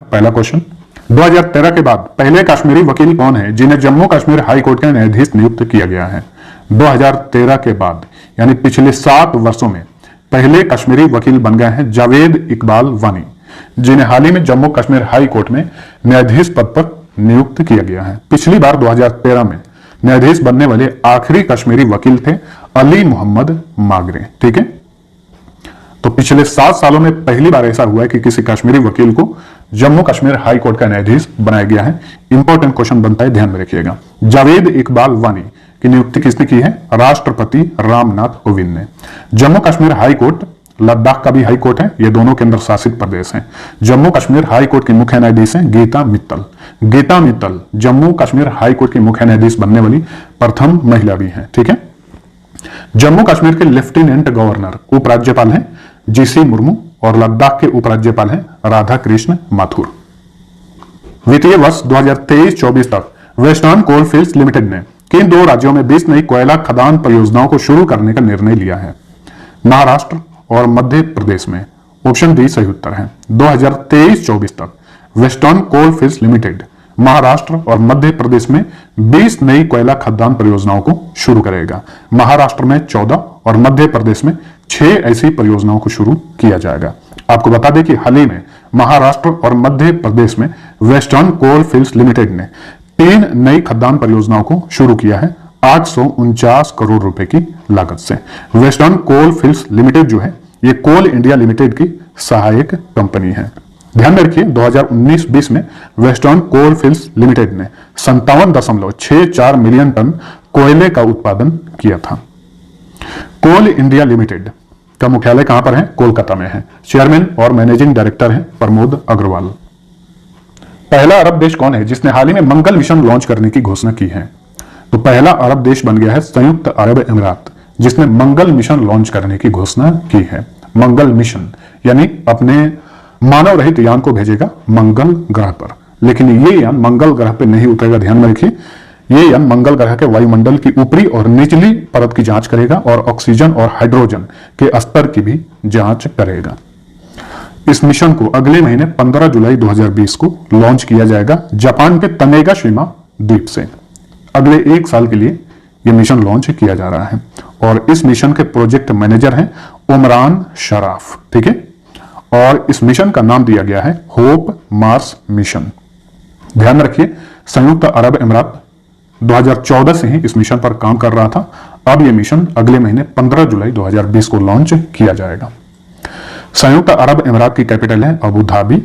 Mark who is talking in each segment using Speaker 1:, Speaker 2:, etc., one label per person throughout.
Speaker 1: पहला क्वेश्चन, 2013 के बाद पहले कश्मीरी वकील कौन है जिन्हें जम्मू कश्मीर हाई कोर्ट के न्यायाधीश नियुक्त किया गया है? 2013 के बाद यानी पिछले 7 वर्षों में पहले कश्मीरी वकील बन गए हैं जावेद इकबाल वानी, जिन्हें हाल ही में जम्मू कश्मीर हाई कोर्ट में न्यायाधीश पद पर नियुक्त किया गया है। पिछली बार 2013 में न्यायाधीश बनने वाले आखिरी कश्मीरी वकील थे अली मोहम्मद मागरे। ठीक है, तो पिछले 7 सालों में पहली बार ऐसा हुआ है कि किसी कश्मीरी वकील को जम्मू कश्मीर हाई कोर्ट का न्यायाधीश बनाया गया है। इंपॉर्टेंट क्वेश्चन बनता है, ध्यान में रखिएगा। जावेद इकबाल वानी की नियुक्ति किसने की है? राष्ट्रपति रामनाथ कोविंद ने। जम्मू कश्मीर हाई कोर्ट लद्दाख का भी हाई कोर्ट है, ये दोनों केंद्र शासित प्रदेश हैं। जम्मू कश्मीर हाई कोर्ट की मुख्य न्यायाधीश हैं गीता मित्तल। गीता मित्तल जम्मू कश्मीर हाई कोर्ट की मुख्य न्यायाधीश बनने वाली प्रथम महिला भी हैं। ठीक है, जम्मू कश्मीर के लेफ्टिनेंट गवर्नर उपराज्यपाल हैं जीसी मुर्मू और लद्दाख के उपराज्यपाल हैं राधा कृष्ण माथुर। वित्तीय वर्ष 2023-24 तक वेस्टर्न कोल फील्ड्स लिमिटेड ने किन 2 राज्यों में 20 नई कोयला खदान परियोजनाओं को शुरू करने का निर्णय लिया है? महाराष्ट्र और मध्य प्रदेश में। ऑप्शन डी सही उत्तर है। 2023-24 तक वेस्टर्न कोल फील्ड्स लिमिटेड महाराष्ट्र और मध्य प्रदेश में 20 नई कोयला खदान परियोजनाओं को शुरू करेगा। महाराष्ट्र में 14 और मध्य प्रदेश में 6 ऐसी परियोजनाओं को शुरू किया जाएगा। आपको बता दें कि हाल ही में महाराष्ट्र और मध्य प्रदेश में वेस्टर्न कोल फील्ड्स लिमिटेड ने 3 नई खदान परियोजनाओं को शुरू किया है 849 करोड़ रुपए की लागत से। वेस्टर्न कोल फील्ड्स लिमिटेड जो है ये कोल इंडिया लिमिटेड की सहायक कंपनी है। ध्यान में रखिए 2019-20 में वेस्टर्न कोल फील्ड्स लिमिटेड ने 57.64 मिलियन टन कोयले का उत्पादन किया था। कोल इंडिया लिमिटेड का मुख्यालय कहां पर है? कोलकाता में है। चेयरमैन और मैनेजिंग डायरेक्टर हैं प्रमोद अग्रवाल। पहला अरब देश कौन है जिसने हाल ही में मंगल मिशन लॉन्च करने की घोषणा की है? तो पहला अरब देश बन गया है संयुक्त अरब अमीरात, जिसने मंगल मिशन लॉन्च करने की घोषणा की है। मंगल मिशन यानी अपने मानव रहित यान को भेजेगा मंगल ग्रह पर, लेकिन ये यान मंगल ग्रह पर नहीं उतरेगा। ध्यान में रखिए, ये यान मंगल ग्रह के वायुमंडल की ऊपरी और निचली परत की जांच करेगा और ऑक्सीजन और हाइड्रोजन के स्तर की भी जांच करेगा। इस मिशन को अगले महीने 15 जुलाई 2020 को लॉन्च किया जाएगा जापान के तनेगा शिमा द्वीप से। अगले 1 साल के लिए यह मिशन लॉन्च किया जा रहा है और इस मिशन के प्रोजेक्ट मैनेजर हैं उमरान शराफ। ठीक है, और इस मिशन का नाम दिया गया है होप मार्स मिशन। ध्यान रखिए, संयुक्त अरब अमीरात 2014 से ही इस मिशन पर काम कर रहा था। अब यह मिशन अगले महीने 15 जुलाई 2020 को लॉन्च किया जाएगा। संयुक्त अरब अमीरात की कैपिटल है अबू धाबी।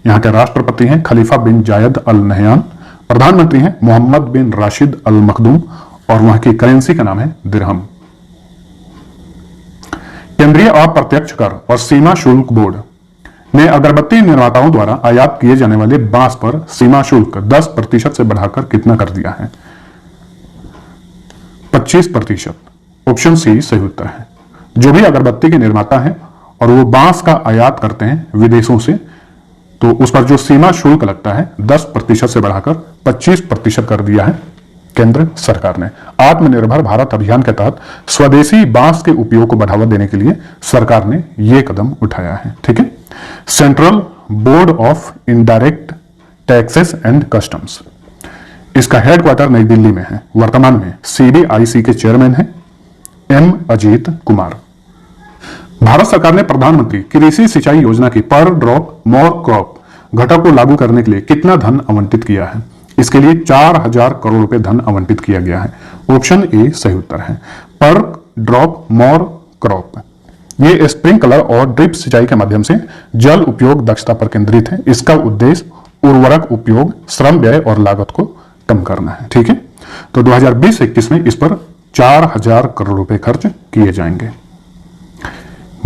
Speaker 1: यहां के राष्ट्रपति हैं खलीफा बिन जायद अल नहयान। प्रधानमंत्री हैं मोहम्मद बिन राशिद अल मखदूम और वहां की करेंसी का नाम है दिरहम। केंद्रीय अप्रत्यक्ष कर और सीमा शुल्क बोर्ड ने अगरबत्ती निर्माताओं द्वारा आयात किए जाने वाले बांस पर सीमा शुल्क 10% से बढ़ाकर कितना कर दिया है? 25%। ऑप्शन सी सही उत्तर है। जो भी अगरबत्ती के निर्माता हैं और वो बांस का आयात करते हैं विदेशों से, तो उस पर जो सीमा शुल्क लगता है 10% से बढ़ाकर 25% कर दिया है केंद्र सरकार ने। आत्मनिर्भर भारत अभियान के तहत स्वदेशी बांस के उपयोग को बढ़ावा देने के लिए सरकार ने यह कदम उठाया है। ठीक है, central board of indirect taxes and customs, इसका हेडक्वार्टर नई दिल्ली में है। वर्तमान में सीबीआईसी के चेयरमैन हैं एम अजीत कुमार। भारत सरकार ने प्रधानमंत्री कृषि सिंचाई योजना की पर ड्रॉप मोर क्रॉप घटक को लागू करने के लिए कितना धन आवंटित किया है? इसके लिए 4000 करोड़ रुपए धन आवंटित किया गया है। ऑप्शन ए सही उत्तर है। पर ड्रॉप मोर क्रॉप ये स्प्रिंकलर और ड्रिप सिंचाई के माध्यम से जल उपयोग दक्षता पर केंद्रित है। इसका उद्देश्य उर्वरक उपयोग, श्रम व्यय और लागत को कम करना है। ठीक है, तो 2020-21 में इस पर 4000 करोड़ रुपए खर्च किए जाएंगे।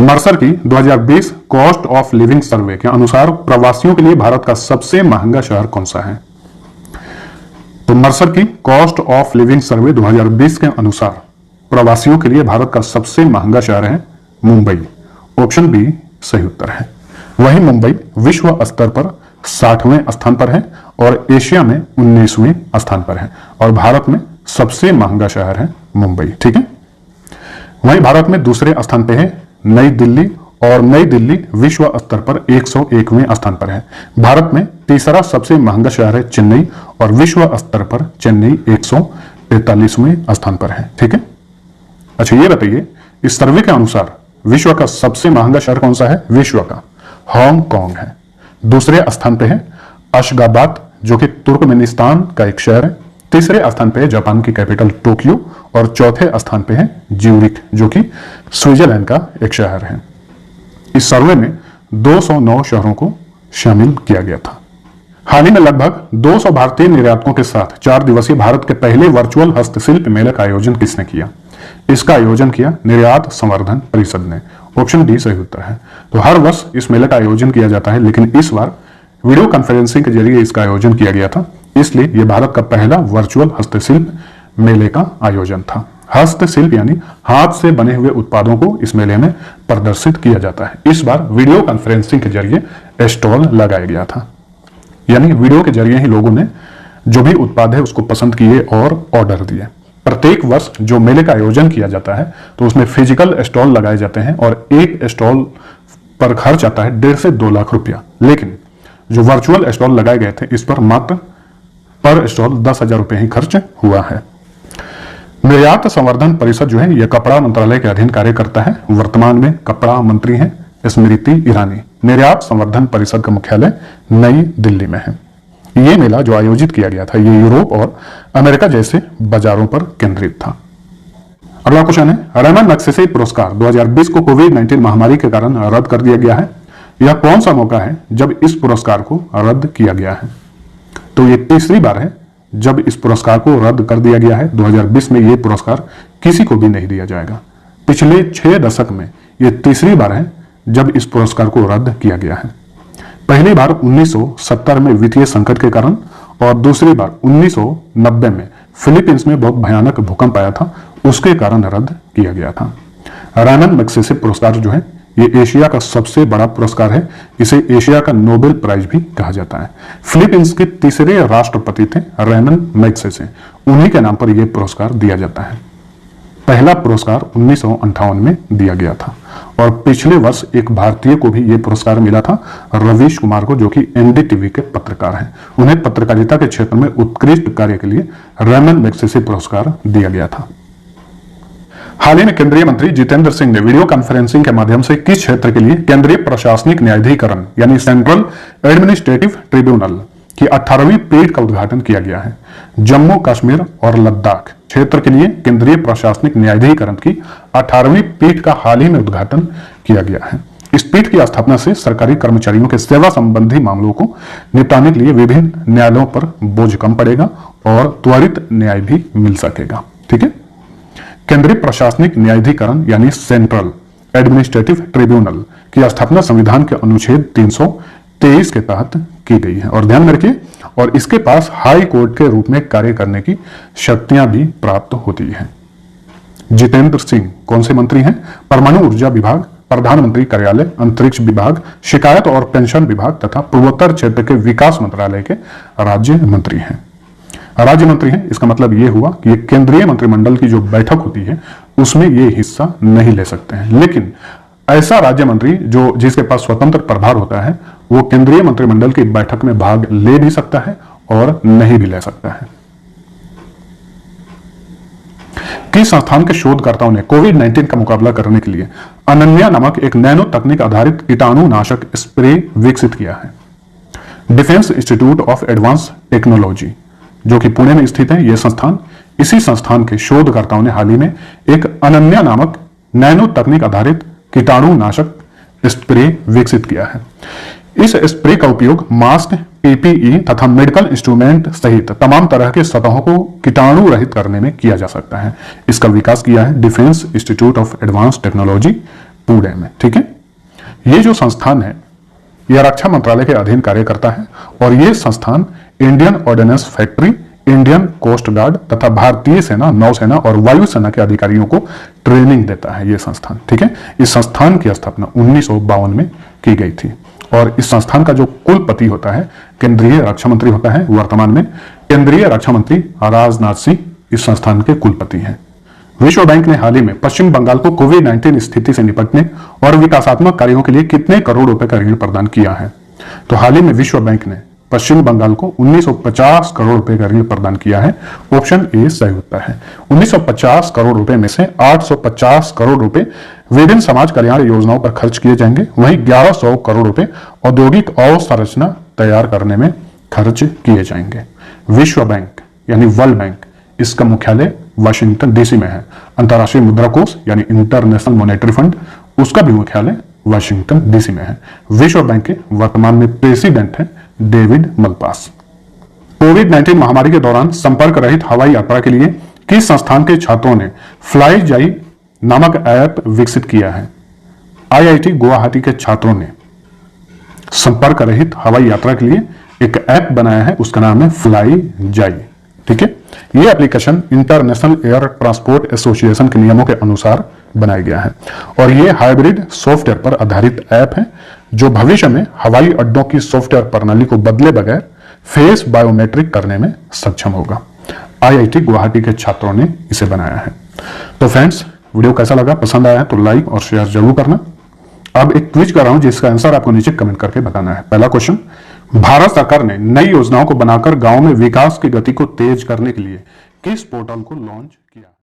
Speaker 1: मर्सर की 2020 कॉस्ट ऑफ लिविंग सर्वे के अनुसार प्रवासियों के लिए भारत का सबसे महंगा शहर कौन सा है? तो मर्सर की कॉस्ट ऑफ लिविंग सर्वे 2020 के अनुसार प्रवासियों के लिए भारत का सबसे महंगा शहर है मुंबई। ऑप्शन बी सही उत्तर है। वहीं मुंबई विश्व स्तर पर 60वें स्थान पर है और एशिया में 19वें स्थान पर है और भारत में सबसे महंगा शहर है मुंबई। ठीक है, वहीं भारत में दूसरे स्थान पे है नई दिल्ली और नई दिल्ली विश्व स्तर पर 101वें स्थान पर है। भारत में तीसरा सबसे महंगा शहर है चेन्नई और विश्व स्तर पर चेन्नई 143वें स्थान पर है। ठीक है, अच्छा ये बताइए, इस सर्वे के अनुसार विश्व का सबसे महंगा शहर कौन सा है? विश्व का हांगकांग है। दूसरे स्थान पे है अशगाबाद जो कि तुर्कमेनिस्तान का एक शहर है। तीसरे स्थान पे है जापान की कैपिटल टोक्यो और चौथे स्थान पे है ज्यूरिख जो कि स्विट्जरलैंड का एक शहर है। इस सर्वे में 209 शहरों को शामिल किया गया था। हाल ही में लगभग 200 भारतीय निर्यातकों के साथ 4 दिवसीय भारत के पहले वर्चुअल हस्तशिल्प मेले का आयोजन किसने किया? इसका आयोजन किया निर्यात संवर्धन परिषद ने। ऑप्शन डी सही उत्तर है। तो हर वर्ष इस मेले का आयोजन किया जाता है, लेकिन इस बार वीडियो कॉन्फ्रेंसिंग के जरिए इसका आयोजन किया गया था, इसलिए यह भारत का पहला वर्चुअल हस्तशिल्प मेले का आयोजन था। हस्तशिल्प यानी हाथ से बने हुए उत्पादों को इस मेले में प्रदर्शित किया जाता है। इस बार वीडियो कॉन्फ्रेंसिंग के जरिए स्टॉल लगाया गया था, यानी वीडियो के जरिए ही लोगों ने जो भी उत्पाद है उसको पसंद किए और ऑर्डर दिए। प्रत्येक वर्ष जो मेले का आयोजन किया जाता है तो उसमें फिजिकल स्टॉल लगाए जाते हैं और एक स्टॉल पर खर्च आता है 1.5 से 2 लाख रुपया, लेकिन जो वर्चुअल स्टॉल लगाए गए थे इस पर मात्र पर स्टॉल 10,000 रुपये ही खर्च हुआ है। निर्यात संवर्धन परिषद जो है यह कपड़ा मंत्रालय के अधीन कार्य करता है। वर्तमान में कपड़ा मंत्री हैं स्मृति ईरानी। निर्यात संवर्धन परिषद का मुख्यालय नई दिल्ली में है। यह मेला जो आयोजित किया गया था ये यूरोप और अमेरिका जैसे बाजारों पर केंद्रित था। अगला क्वेश्चन है, रेमन मैग्सेसे पुरस्कार 2020 को कोविड-19 महामारी के कारण रद्द कर दिया गया है। यह कौन सा मौका है जब इस पुरस्कार को रद्द किया गया है? तो ये तीसरी बार है जब इस पुरस्कार को रद्द कर दिया गया है। 2020 में यह पुरस्कार किसी को भी नहीं दिया जाएगा। पिछले 6 दशक में यह तीसरी बार है जब इस पुरस्कार को रद्द किया गया है। पहली बार 1970 में वित्तीय संकट के कारण और दूसरी बार 1990 में फिलीपींस में बहुत भयानक भूकंप आया था, उसके कारण रद्द किया गया था। रेमन मैग्सेसे पुरस्कार जो है ये एशिया का सबसे बड़ा पुरस्कार है। इसे एशिया का नोबेल प्राइज भी कहा जाता है। फिलीपींस के तीसरे राष्ट्रपति थे रेमन मैग्सेसे, उन्हीं के नाम पर यह पुरस्कार दिया जाता है। पहला पुरस्कार 1958 में दिया गया था और पिछले वर्ष एक भारतीय को भी यह पुरस्कार मिला था, रवीश कुमार को, जो कि एनडीटीवी के पत्रकार हैं। उन्हें पत्रकारिता के क्षेत्र में उत्कृष्ट कार्य के लिए रेमन मैग्सेसे पुरस्कार दिया गया था। हाल ही में केंद्रीय मंत्री जितेंद्र सिंह ने वीडियो कॉन्फ्रेंसिंग के माध्यम से किस क्षेत्र के लिए केंद्रीय प्रशासनिक न्यायाधिकरण यानी सेंट्रल एडमिनिस्ट्रेटिव ट्रिब्यूनल की 18वीं पीठ का उद्घाटन किया गया है? जम्मू कश्मीर और लद्दाख क्षेत्र के लिए केंद्रीय प्रशासनिक न्यायाधिकरण की 18वीं पीठ का हाल ही में उद्घाटन किया गया है। इस पीठ की स्थापना से सरकारी कर्मचारियों के सेवा संबंधी मामलों को निपटाने के लिए विभिन्न न्यायालयों पर बोझ कम पड़ेगा और त्वरित न्याय भी मिल सकेगा। ठीक है, केंद्रीय प्रशासनिक न्यायाधिकरण यानी सेंट्रल एडमिनिस्ट्रेटिव ट्रिब्यूनल की स्थापना संविधान के अनुच्छेद 323 के तहत की गई है और ध्यान में रखिए, और इसके पास हाई कोर्ट के रूप में कार्य करने की शक्तियां भी प्राप्त होती है। जितेंद्र सिंह कौन से मंत्री हैं? परमाणु ऊर्जा विभाग, प्रधानमंत्री कार्यालय, अंतरिक्ष विभाग, शिकायत और पेंशन विभाग तथा पूर्वोत्तर क्षेत्र के विकास मंत्रालय के राज्य मंत्री हैं। राज्य मंत्री हैं इसका मतलब यह हुआ कि ये केंद्रीय मंत्रिमंडल की जो बैठक होती है उसमें ये हिस्सा नहीं ले सकते हैं, लेकिन ऐसा राज्य मंत्री जो जिसके पास स्वतंत्र प्रभार होता है वो केंद्रीय मंत्रिमंडल की बैठक में भाग ले भी सकता है और नहीं भी ले सकता है। किस संस्थान के शोधकर्ताओं ने कोविड-19 का मुकाबला करने के लिए अनन्या नामक एक नैनो तकनीक आधारित कीटाणुनाशक स्प्रे विकसित किया है? Defence institute of advance technology जो कि पुणे में स्थित है, यह संस्थान, इसी संस्थान के शोधकर्ताओं ने हाल ही में एक अनन्या नामक नैनो तकनीक आधारित कीटाणुनाशक स्प्रे विकसित किया है। इस स्प्रे का उपयोग मास्क, पीपीई तथा मेडिकल इंस्ट्रूमेंट सहित तमाम तरह के सतहों को कीटाणु रहित करने में किया जा सकता है। इसका विकास किया है defence institute of advance technology Pune में। ठीक है, ये जो संस्थान है यह रक्षा मंत्रालय के अधीन कार्य करता है और यह संस्थान Indian Ordnance Factory, Indian Coast Guard तथा भारतीय सेना, नौसेना और वायुसेना के अधिकारियों को ट्रेनिंग देता है यह संस्थान। ठीक है, इस संस्थान की स्थापना 1952 में की गई थी और इस संस्थान का जो कुलपति होता है केंद्रीय रक्षा मंत्री होता है। वर्तमान में केंद्रीय रक्षा मंत्री राजनाथ सिंह इस संस्थान के कुलपति हैं। विश्व बैंक ने हाल ही में पश्चिम बंगाल को कोविड-19 स्थिति से निपटने और विकासात्मक कार्यों के लिए कितने करोड़ रुपए का ऋण प्रदान किया है? तो हाल ही में विश्व बैंक ने पश्चिम बंगाल को 1950 करोड़ रुपए का ऋण प्रदान किया है। ऑप्शन ए सही उत्तर है। 1950 करोड़ रुपए में से 850 करोड़ रुपए विभिन्न समाज कल्याण योजनाओं पर खर्च किए जाएंगे, वहीं 1100 करोड़ रुपए औद्योगिक अवसंरचना तैयार करने में खर्च किए जाएंगे। विश्व बैंक यानी वर्ल्ड बैंक, इसका मुख्यालय वाशिंगटन डीसी में है। अंतर्राष्ट्रीय मुद्रा कोष यानी इंटरनेशनल मॉनेटरी फंड, उसका भी मुख्यालय वाशिंगटन डीसी में है। विश्व बैंक के वर्तमान में प्रेसिडेंट है डेविड मलपास। कोविड-19 महामारी के दौरान संपर्क रहित हवाई यात्रा के लिए किस संस्थान के छात्रों ने फ्लाई जाई नामक ऐप विकसित किया है? आईआईटी गुवाहाटी के छात्रों ने संपर्क रहित हवाई यात्रा के लिए एक ऐप बनाया है, उसका नाम है फ्लाई जाई। ठीक है, यह application international air transport association के नियमों के अनुसार बनाया गया है और यह हाइब्रिड सॉफ्टवेयर पर आधारित ऐप है जो भविष्य में हवाई अड्डों की सॉफ्टवेयर प्रणाली को बदले बगैर फेस बायोमेट्रिक करने में सक्षम होगा। आईआईटी गुवाहाटी के छात्रों ने इसे बनाया है। तो फ्रेंड्स, वीडियो कैसा लगा? पसंद आया तो लाइक और शेयर जरूर करना। अब एक क्विज कर रहा हूं जिसका आंसर आपको नीचे कमेंट करके बताना है। पहला क्वेश्चन, भारत सरकार ने नई योजनाओं को बनाकर गांव में विकास की गति को तेज करने के लिए किस पोर्टल को लॉन्च किया?